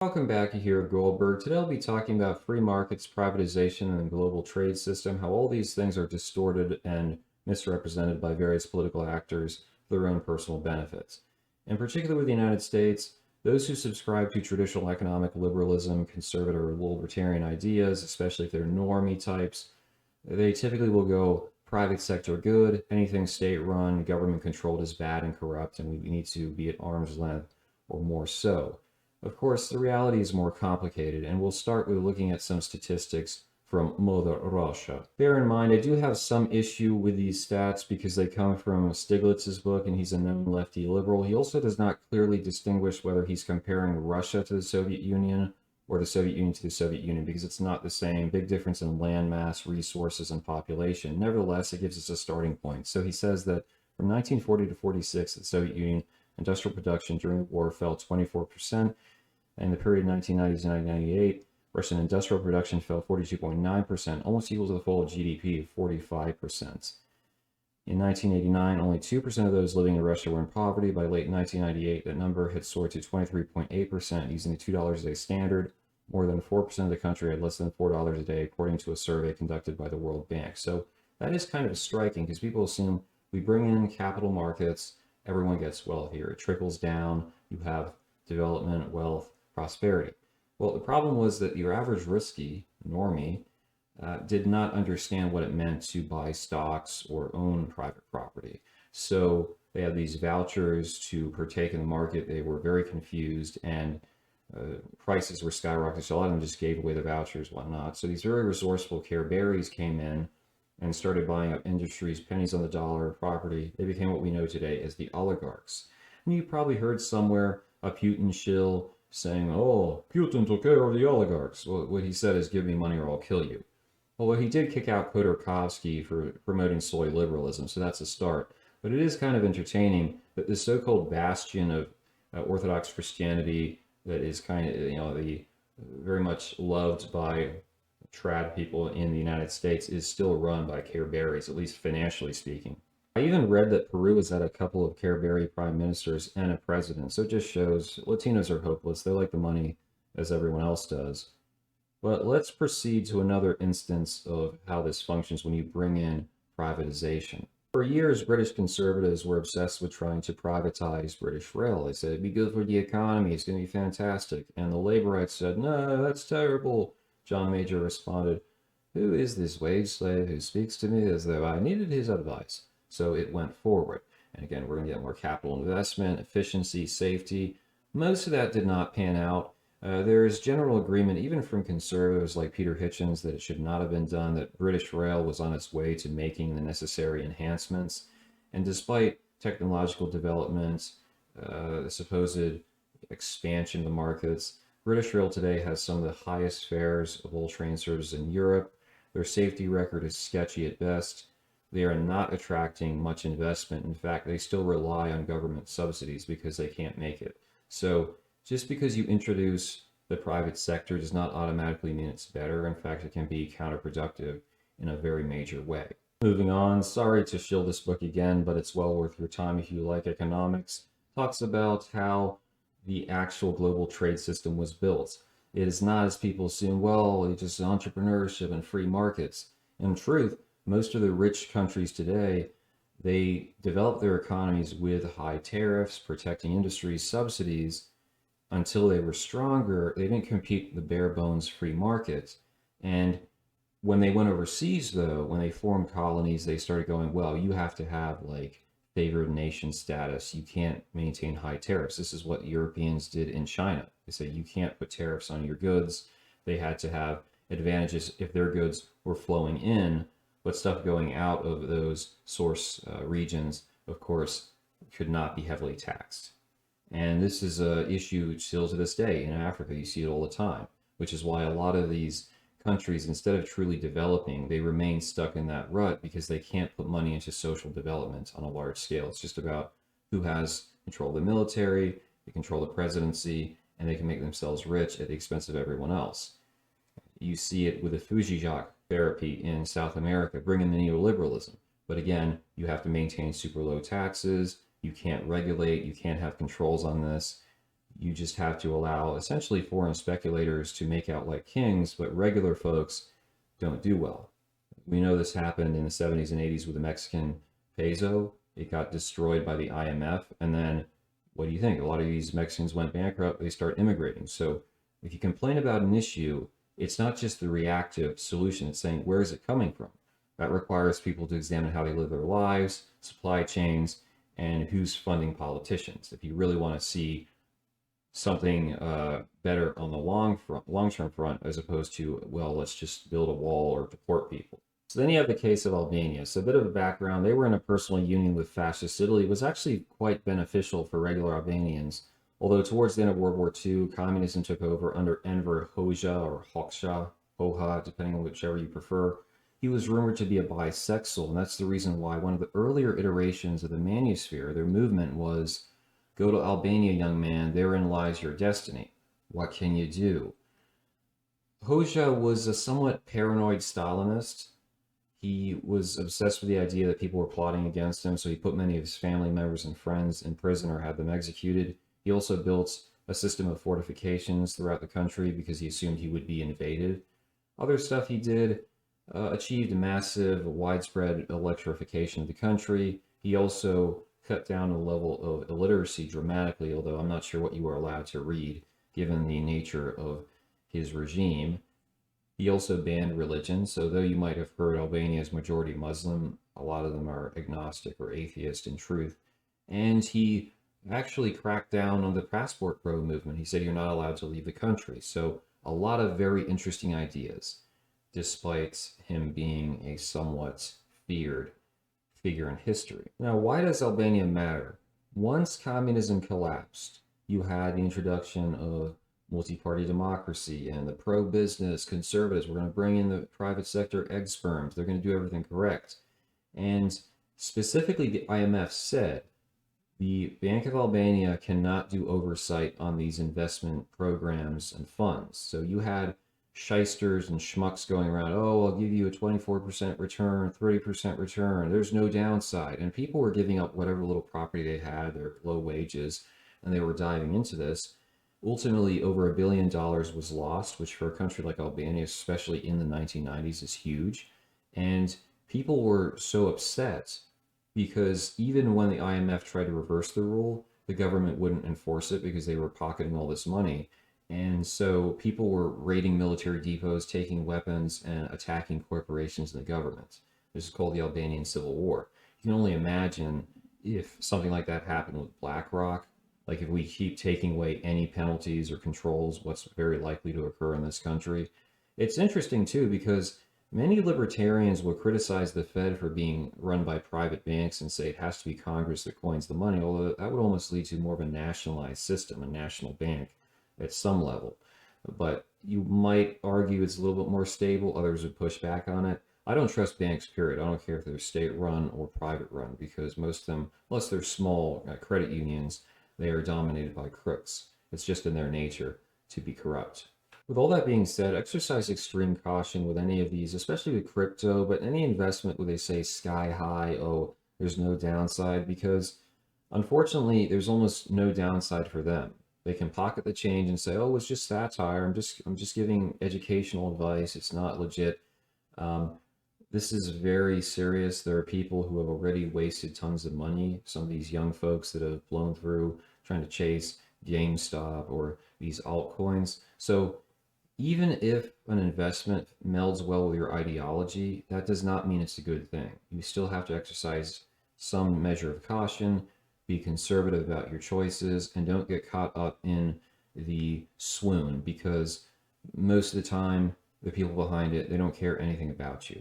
Welcome back here, Goldberg. Today I'll be talking about free markets, privatization, and the global trade system, how all these things are distorted and misrepresented by various political actors for their own personal benefits. In particular with the United States, those who subscribe to traditional economic liberalism, conservative or libertarian ideas, especially if they're normie types, they typically will go private sector good, anything state-run, government-controlled is bad and corrupt, and we need to be at arm's length or more so. Of course, the reality is more complicated, and we'll start with looking at some statistics from Mother Russia. Bear in mind, I do have some issue with these stats because they come from Stiglitz's book, and he's a known lefty liberal. He also does not clearly distinguish whether he's comparing Russia to the Soviet Union or the Soviet Union to the Soviet Union, because it's not the same. Big difference in landmass, resources, and population. Nevertheless, it gives us a starting point. So he says that from 1940 to 46, the Soviet Union industrial production during the war fell 24%. In the period 1990 to 1998, Russian industrial production fell 42.9%, almost equal to the fall of GDP of 45%. In 1989, only 2% of those living in Russia were in poverty. By late 1998, that number had soared to 23.8% using the $2 a day standard. More than 4% of the country had less than $4 a day, according to a survey conducted by the World Bank. So that is kind of striking because people assume we bring in capital markets, everyone gets wealthier. It trickles down, you have development, wealth, prosperity. Well, the problem was that your average risky normie did not understand what it meant to buy stocks or own private property. So they had these vouchers to partake in the market. They were very confused, and prices were skyrocketing. So a lot of them just gave away the vouchers, whatnot. So these very resourceful Care Bears came in and started buying up industries, pennies on the dollar, property. They became what we know today as the oligarchs. And you probably heard somewhere a Putin shill saying, oh, Putin took care of the oligarchs. Well, what he said is, give me money or I'll kill you. Well, he did kick out Khodorkovsky for promoting soy liberalism, so that's a start. But it is kind of entertaining that this so-called bastion of Orthodox Christianity that is kind of, the very much loved by trad people in the United States is still run by Care Bears, at least financially speaking. I even read that Peru has had a couple of Care Bear prime ministers and a president, so it just shows Latinos are hopeless. They like the money as everyone else does. But let's proceed to another instance of how this functions when you bring in privatization. For years, British conservatives were obsessed with trying to privatize British Rail. They said it'd be good for the economy, it's going to be fantastic. And the Labourites said, no, that's terrible. John Major responded, who is this wage slave who speaks to me as though I needed his advice? So it went forward. And again, we're going to get more capital investment, efficiency, safety. Most of that did not pan out. There is general agreement, even from conservatives like Peter Hitchens, that it should not have been done, that British Rail was on its way to making the necessary enhancements. And despite technological developments, the supposed expansion of the markets, British Rail today has some of the highest fares of all train services in Europe. Their safety record is sketchy at best. They are not attracting much investment. In fact, they still rely on government subsidies because they can't make it. So just because you introduce the private sector does not automatically mean it's better. In fact, it can be counterproductive in a very major way. Moving on, sorry to shill this book again, but it's well worth your time if you like economics. Talks about how the actual global trade system was built. It is not, as people assume, well, it's just entrepreneurship and free markets. In truth, most of the rich countries today, they develop their economies with high tariffs, protecting industries, subsidies. Until they were stronger, they didn't compete with the bare bones free market. And when they went overseas, though, when they formed colonies, they started going, well, you have to have like favored nation status. You can't maintain high tariffs. This is what Europeans did in China. They said you can't put tariffs on your goods. They had to have advantages if their goods were flowing in, but stuff going out of those source regions, of course, could not be heavily taxed. And this is an issue still to this day in Africa. You see it all the time, which is why a lot of these countries, instead of truly developing, they remain stuck in that rut because they can't put money into social development on a large scale. It's just about who has control of the military, they control the presidency, and they can make themselves rich at the expense of everyone else. You see it with the Fujiwara therapy in South America, bringing the neoliberalism. But again, you have to maintain super low taxes. You can't regulate. You can't have controls on this. You just have to allow essentially foreign speculators to make out like kings, but regular folks don't do well. We know this happened in the 70s and 80s with the Mexican peso. It got destroyed by the IMF. And then what do you think? A lot of these Mexicans went bankrupt. They start immigrating. So if you complain about an issue, it's not just the reactive solution. It's saying, where is it coming from? That requires people to examine how they live their lives, supply chains, and who's funding politicians. If you really want to see something better on the long-term front, as opposed to, well, let's just build a wall or deport people. So then you have the case of Albania. So a bit of a background, they were in a personal union with fascist Italy. It was actually quite beneficial for regular Albanians. Although towards the end of World War II, communism took over under Enver Hoxha or Hoxha, depending on whichever you prefer. He was rumored to be a bisexual, and that's the reason why one of the earlier iterations of the Manosphere, their movement was, go to Albania, young man, therein lies your destiny. What can you do? Hoxha was a somewhat paranoid Stalinist. He was obsessed with the idea that people were plotting against him, so he put many of his family members and friends in prison or had them executed. He also built a system of fortifications throughout the country because he assumed he would be invaded. Other stuff he did achieved massive, widespread electrification of the country. He also cut down the level of illiteracy dramatically, although I'm not sure what you were allowed to read given the nature of his regime. He also banned religion, so though you might have heard Albania is majority Muslim, a lot of them are agnostic or atheist in truth. And he actually cracked down on the passport bro movement. He said you're not allowed to leave the country. So a lot of very interesting ideas, despite him being a somewhat feared figure in history. Now, why does Albania matter? Once communism collapsed, you had the introduction of multi-party democracy and the pro-business conservatives. We're going to bring in the private sector egg sperms. They're going to do everything correct. And specifically, the IMF said the Bank of Albania cannot do oversight on these investment programs and funds. So you had shysters and schmucks going around, oh, I'll give you a 24% return, 30% return, there's no downside. And people were giving up whatever little property they had, their low wages, and they were diving into this. Ultimately, over $1 billion was lost, which for a country like Albania, especially in the 1990s, is huge. And people were so upset because even when the IMF tried to reverse the rule, the government wouldn't enforce it because they were pocketing all this money. And so people were raiding military depots, taking weapons, and attacking corporations and the government. This is called the Albanian Civil War. You can only imagine if something like that happened with BlackRock. Like if we keep taking away any penalties or controls, what's very likely to occur in this country. It's interesting too, because many libertarians will criticize the Fed for being run by private banks and say it has to be Congress that coins the money, although that would almost lead to more of a nationalized system, a national bank at some level. But you might argue it's a little bit more stable. Others would push back on it. I don't trust banks, period. I don't care if they're state-run or private-run, because most of them, unless they're small credit unions, they are dominated by crooks. It's just in their nature to be corrupt. With all that being said, exercise extreme caution with any of these, especially with crypto, but any investment where they say sky high, oh, there's no downside, because unfortunately, there's almost no downside for them. They can pocket the change and say, oh, it's just satire. I'm just giving educational advice. It's not legit. This is very serious. There are people who have already wasted tons of money. Some of these young folks that have blown through trying to chase GameStop or these altcoins. So even if an investment melds well with your ideology, that does not mean it's a good thing. You still have to exercise some measure of caution, be conservative about your choices, and don't get caught up in the swoon, because most of the time, the people behind it, they don't care anything about you.